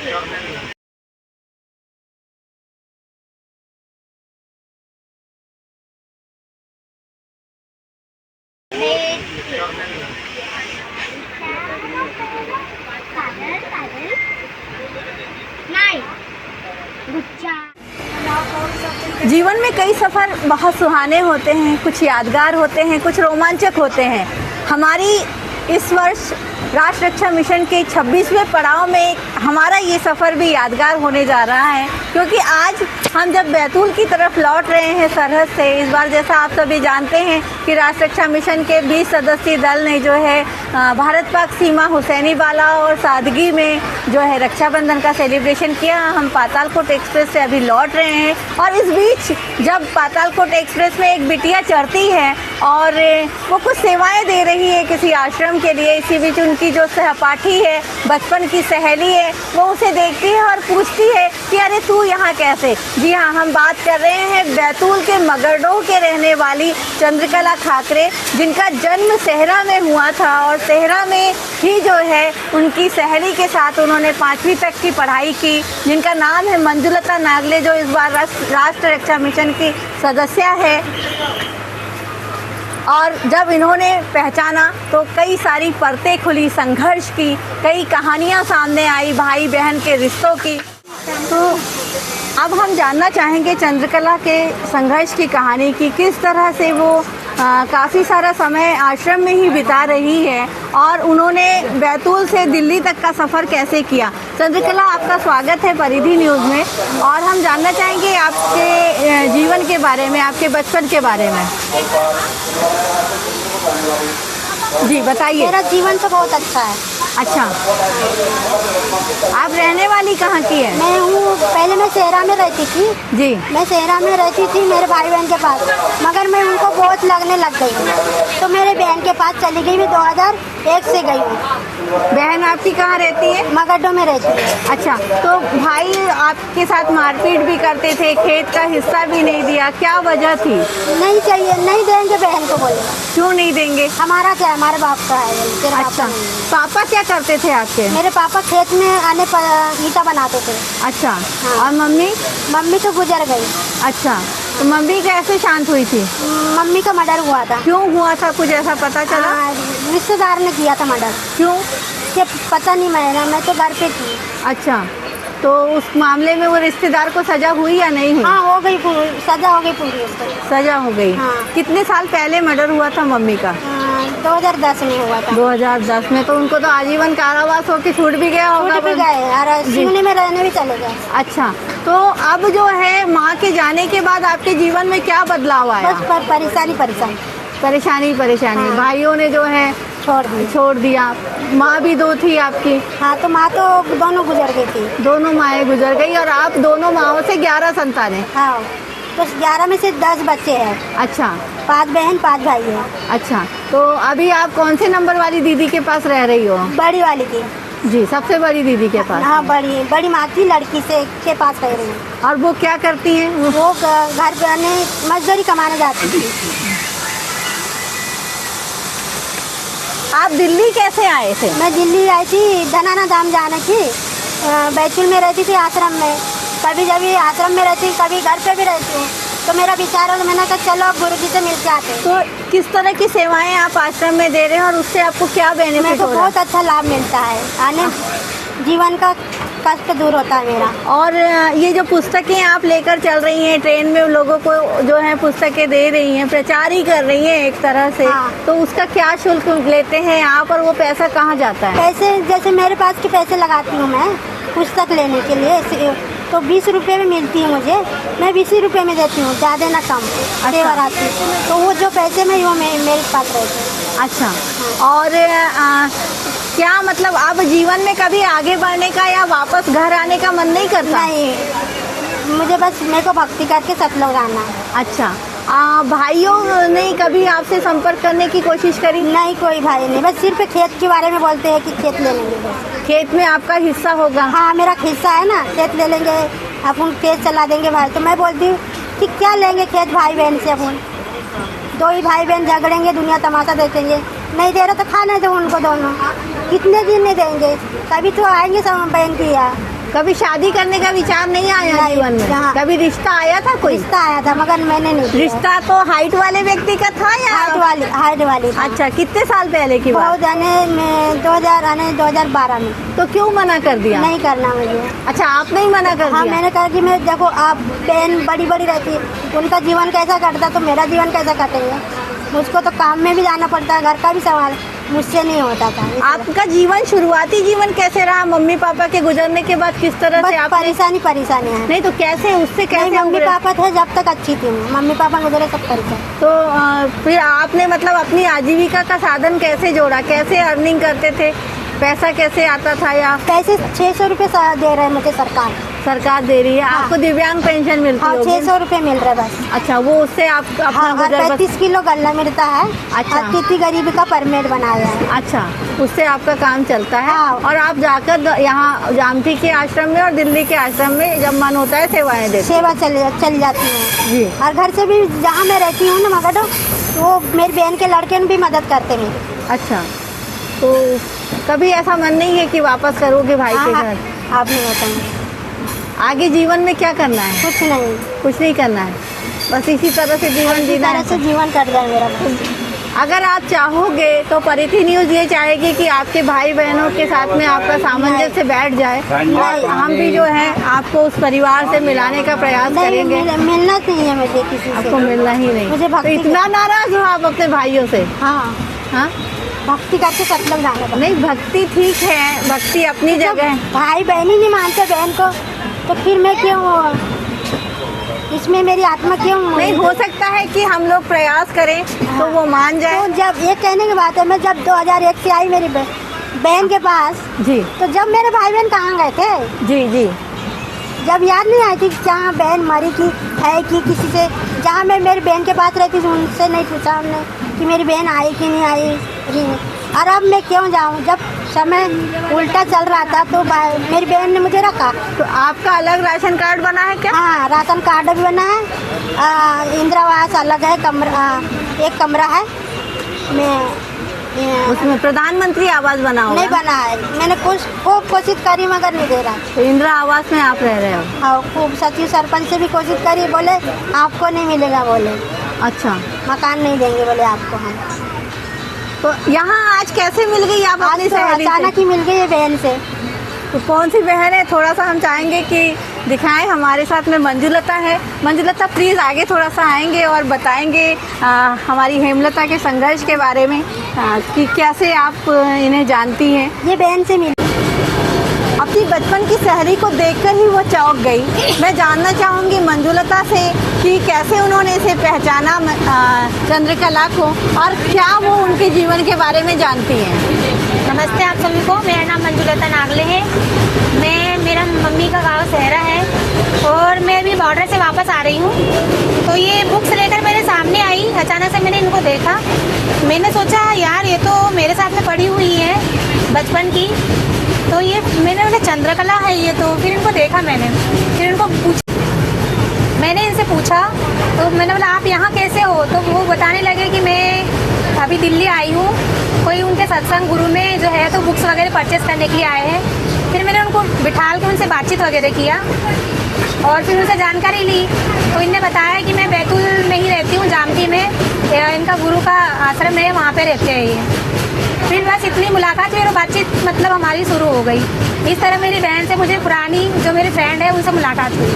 जीवन में कई सफ़र बहुत सुहाने होते हैं, कुछ यादगार होते हैं, कुछ रोमांचक होते हैं। हमारी इस वर्ष राष्ट्र रक्षा मिशन के 26वें पड़ाव में हमारा ये सफ़र भी यादगार होने जा रहा है, क्योंकि आज हम जब बैतूल की तरफ लौट रहे हैं सरहद से, इस बार जैसा आप सभी जानते हैं कि राष्ट्र रक्षा मिशन के 20 सदस्यीय दल ने जो है भारत पाक सीमा हुसैनीवाला और सादगी में जो है रक्षाबंधन का सेलिब्रेशन किया। हम पातालकोट एक्सप्रेस से अभी लौट रहे हैं और इस बीच जब पातालकोट एक्सप्रेस में एक बिटिया चढ़ती है और वो कुछ सेवाएं दे रही है किसी आश्रम के लिए, इसी बीच उनकी जो सहपाठी है, बचपन की सहेली है, वो उसे देखती है और पूछती है कि अरे तू यहाँ कैसे। जी हाँ, हम बात कर रहे हैं बैतूल के मगरडोह के रहने वाली चंद्रकला खाकरे, जिनका जन्म सेहरा में हुआ था और सेहरा में ही जो है उनकी सहेली के साथ उन्होंने 5वीं तक की पढ़ाई की, जिनका नाम है मंजुलता नागले, जो इस बार राष्ट्र रक्षा मिशन की सदस्य है। और जब इन्होंने पहचाना तो कई सारी परतें खुली संघर्ष की, कई कहानियाँ सामने आई भाई बहन के रिश्तों की। तो अब हम जानना चाहेंगे चंद्रकला के संघर्ष की कहानी की, किस तरह से वो काफ़ी सारा समय आश्रम में ही बिता रही है और उन्होंने बैतूल से दिल्ली तक का सफ़र कैसे किया। चंद्रकला, आपका स्वागत है परिधि न्यूज़ में और हम जानना चाहेंगे आपके जीवन के बारे में, आपके बचपन के बारे में। जी बताइए। मेरा जीवन तो बहुत अच्छा है। अच्छा, आप रहने वाली कहाँ की है? मैं हूँ, पहले मैं सेहरा में रहती थी। जी, मैं सेहरा में रहती थी मेरे भाई बहन के पास, मगर मैं उनको बहुत लगने लग गई हूँ तो मेरे बहन के पास चली गई। मैं 2001 से गई हूँ। बहन आपकी कहाँ रहती है? मगरडोह में रहती है। अच्छा, तो भाई आपके साथ मारपीट भी करते थे, खेत का हिस्सा भी नहीं दिया, क्या वजह थी? नहीं चाहिए, नहीं देंगे बहन को। बोले क्यों नहीं देंगे? हमारा क्या, हमारे बाप का है। तेरे अच्छा, पापा क्या करते थे आपके? मेरे पापा खेत में आने पर ईटा बनाते थे। अच्छा, हाँ। और मम्मी? मम्मी तो गुजर गई। अच्छा, तो मम्मी कैसे शांत हुई थी? मम्मी का मर्डर हुआ था। क्यों हुआ था, कुछ ऐसा पता चला? रिश्तेदार ने किया था मर्डर। क्यों? ये पता नहीं, मैं तो घर पे थी। अच्छा, तो उस मामले में वो रिश्तेदार को सजा हुई या नहीं हुई? हाँ, हो गई, सजा हो गई पूरी उसको। सजा हो गई। हाँ। कितने साल पहले मर्डर हुआ था मम्मी का? 2010 में हुआ था। 2010 में, तो उनको तो आजीवन कारावास होकर छूट भी गया होगा। छूट भी गए और सिवनी में रहने भी चले गए। अच्छा, तो अब जो है माँ के जाने के बाद आपके जीवन में क्या बदलाव आया? बस परेशानी। परेशानी। हाँ। भाइयों ने जो है छोड़ दिया। माँ भी 2 थी आपकी? हाँ, तो माँ तो दोनों गुजर गई थी। दोनों माएँ गुजर गई और आप दोनों माँओं से 11 संतानें? हाँ, तो 11 में से 10 बच्चे हैं। अच्छा, 5 बहन 5 भाई हैं। अच्छा, तो अभी आप कौन से नंबर वाली दीदी के पास रह रही हो? बड़ी वाली की। जी, सबसे बड़ी दीदी के पास? हाँ, बड़ी माँ की लड़की से के पास रह रही हूँ। और वो क्या करती हैं? वो घर पे मजदूरी कमाने जाती थी। आप दिल्ली कैसे आए थे? मैं दिल्ली आई थी धनाना धाम जाने की। बैतूल में रहती थी आश्रम में, कभी जब आश्रम में रहती, कभी घर पे भी रहती हूँ। तो मेरा विचार हो, तो मैंने कहा चलो अब गुरु जी से मिल के आते हैं। तो किस तरह की सेवाएं आप आश्रम में दे रहे हैं और उससे आपको क्या बेनिफिट मेरे को हो रहा है? बहुत अच्छा लाभ मिलता है, आने जीवन का कष्ट दूर होता है मेरा। और ये जो पुस्तकें आप लेकर चल रही हैं, ट्रेन में लोगों को जो है पुस्तकें दे रही हैं, प्रचार ही कर रही हैं एक तरह से। हाँ। तो उसका क्या शुल्क लेते हैं आप और वो पैसा कहाँ जाता है? पैसे जैसे मेरे पास के पैसे लगाती हूँ मैं पुस्तक लेने के लिए, तो 20 रुपये में मिलती है मुझे। मैं 20 रुपये में देती हूँ, ज़्यादा ना कम सेवा राशि। तो वो जो पैसे में वो मेरे पास रहते हैं। अच्छा, और क्या मतलब अब जीवन में कभी आगे बढ़ने का या वापस घर आने का मन नहीं करता? नहीं, मुझे बस मेरे को भक्ति करके सब लोग आना है। अच्छा, भाइयों ने कभी आपसे संपर्क करने की कोशिश करी? नहीं, कोई भाई नहीं, बस सिर्फ खेत के बारे में बोलते हैं कि खेत ले लेंगे बस। खेत में आपका हिस्सा होगा? हाँ, मेरा हिस्सा है ना, खेत ले लेंगे अपन, खेत चला देंगे भाई। तो मैं बोलती हूँ कि क्या लेंगे खेत भाई बहन से, अपन 2 ही भाई बहन झगड़ेंगे, दुनिया तमाशा देखेंगे। नहीं दे रहे तो खाने दो उनको दोनों, कितने दिन नहीं देंगे, तभी तो आएंगे सब बहन की। कभी शादी करने का विचार नहीं आया नहीं, जीवन में? हाँ। कभी रिश्ता आया था कोई? रिश्ता आया था मगर मैंने नहीं किया। रिश्ता तो हाइट वाले व्यक्ति का था या? हाइट वाली था। अच्छा, कितने साल पहले की बात? बहुत में 2012 में। तो क्यों मना कर दिया? नहीं करना मुझे। अच्छा, आपने ही मना कर हाँ, दिया? मैंने कहा कि मैं देखो आप बहन बड़ी बड़ी रहती है, उनका जीवन कैसा कटता तो मेरा जीवन कैसा कटेगा। मुझको तो काम में भी जाना पड़ता है, घर का भी सवाल मुझसे नहीं होता था। आपका जीवन, शुरुआती जीवन कैसे रहा? मम्मी पापा के गुजरने के बाद किस तरह बस से आप? परेशानी है। नहीं तो कैसे, उससे कैसे नहीं, मम्मी उभरे? पापा थे जब तक अच्छी थी मैं, मम्मी पापा गुजरे सब परेशान। तो फिर आपने मतलब अपनी आजीविका का साधन कैसे जोड़ा? कैसे अर्निंग करते थे? पैसा कैसे आता था? या पैसे 600 रुपये दे रहे हैं मुझे सरकार दे रही है? हाँ। आपको दिव्यांग पेंशन मिलती हाँ, होगी? 600 रुपये मिल रहा है बस। अच्छा, वो उससे आप अपना हाँ, और गुजर बस? 35 किलो गल्ला मिलता है। अच्छा। अतिथि गरीबी का परमिट बनाया है। अच्छा, उससे आपका काम चलता है। हाँ। और आप जाकर यहाँ जामठी के आश्रम में और दिल्ली के आश्रम में जब मन होता है सेवाएं देते? सेवा चली जाती है जी। और घर से भी जहाँ मैं रहती हूँ ना मगर वो मेरी बहन के लड़के भी मदद करते मेरी। अच्छा, तो कभी ऐसा मन नहीं है कि वापस करोगे भाई के हाँ, घर? आप नहीं होता है। आगे जीवन में क्या करना है? कुछ नहीं, कुछ नहीं करना है, बस इसी तरह से जीवन इसी जीना तरह से है। जीवन कट जाए मेरा बस। अगर आप चाहोगे तो परिधि न्यूज़ ये चाहेगी कि आपके भाई बहनों के साथ में आपका सामंजस्य बैठ जाए, और हम भी जो है आपको उस परिवार से मिलाने का प्रयास नहीं, करेंगे। मिलना चाहिए मुझे किसी से। आपको मिलना ही नहीं? मुझे तो भक्ति इतना नाराज हो आप अपने भाइयों से? हाँ, हाँ, भक्ति करके सब लोग जाने पड़ते। नहीं, भक्ति ठीक है, भक्ति अपनी जगह है। भाई बहन ही नहीं मानते बहन को तो फिर मैं क्यों, इसमें मेरी आत्मा क्यों? नहीं, हो सकता है कि हम लोग प्रयास करें तो वो मान जाए। तो जब ये कहने की बात है, मैं जब 2001 से आई मेरी बहन के पास, जी तो जब मेरे भाई बहन कहाँ गए थे? जी जी। जब याद नहीं आई थी कि जहाँ बहन मरी की है कि किसी से, जहाँ मैं मेरी बहन के पास रहती थी उनसे नहीं पूछा हमने कि मेरी बहन आई कि नहीं आई कि नहीं। और अब मैं क्यों जाऊँ जब समय उल्टा चल रहा था तो मेरी बहन ने मुझे रखा। तो आपका अलग राशन कार्ड बना है क्या? हाँ, राशन कार्ड भी बना है, इंदिरा आवास अलग है, एक कमरा है। मैं उसमें प्रधानमंत्री आवास बना होगा? नहीं बना है, मैंने खूब कोशिश करी मगर नहीं दे रहा। तो इंदिरा आवास में आप रह रहे हो? हाँ, खूब सचिव सरपंच से भी कोशिश करी, बोले आपको नहीं मिलेगा, बोले अच्छा, मकान नहीं देंगे बोले आपको हम। तो यहाँ आज कैसे मिल गई आप आज अपनी तो सहेली से? अचानक ही मिल गई है बहन से। तो कौन सी बहन है? थोड़ा सा हम चाहेंगे कि दिखाएं। हमारे साथ में मंजुलता है। मंजुलता प्लीज़ आगे थोड़ा सा आएंगे और बताएंगे हमारी हेमलता के संघर्ष के बारे में, कि कैसे आप इन्हें जानती हैं। ये बहन से मिली। अपनी बचपन की सहेली को देखकर ही वो चौंक गई। मैं जानना चाहूँगी मंजुलता से कि कैसे उन्होंने इसे पहचाना, चंद्रकला को, और क्या वो उनके जीवन के बारे में जानती हैं। नमस्ते आप सभी को, मेरा नाम मंजुलता नागले है। मेरा मम्मी का गांव सहरा है और मैं अभी बॉर्डर से वापस आ रही हूँ। तो ये बुक्स लेकर मेरे सामने आई, अचानक से मैंने इनको देखा। मैंने सोचा यार ये तो मेरे साथ में पढ़ी हुई है बचपन की, तो ये मैंने बोला चंद्रकला है ये तो। फिर इनको देखा मैंने, फिर इनको मैंने इनसे पूछा, तो मैंने बोला आप यहाँ कैसे हो? तो वो बताने लगे कि मैं अभी दिल्ली आई हूँ, कोई उनके सत्संग गुरु में जो है तो बुक्स वगैरह परचेस करने के लिए आए हैं। फिर मैंने उनको बिठाल के उनसे बातचीत वगैरह किया और फिर उनसे जानकारी ली। तो इनने बताया कि मैं बैतूल में ही रहती हूँ, जामठी में इनका गुरु का आश्रम है, वहाँ पे रहते हैं ये। फिर बस इतनी मुलाकात हुई और बातचीत मतलब हमारी शुरू हो गई। इस तरह मेरी बहन से मुझे पुरानी जो मेरी फ्रेंड है उनसे मुलाकात हुई।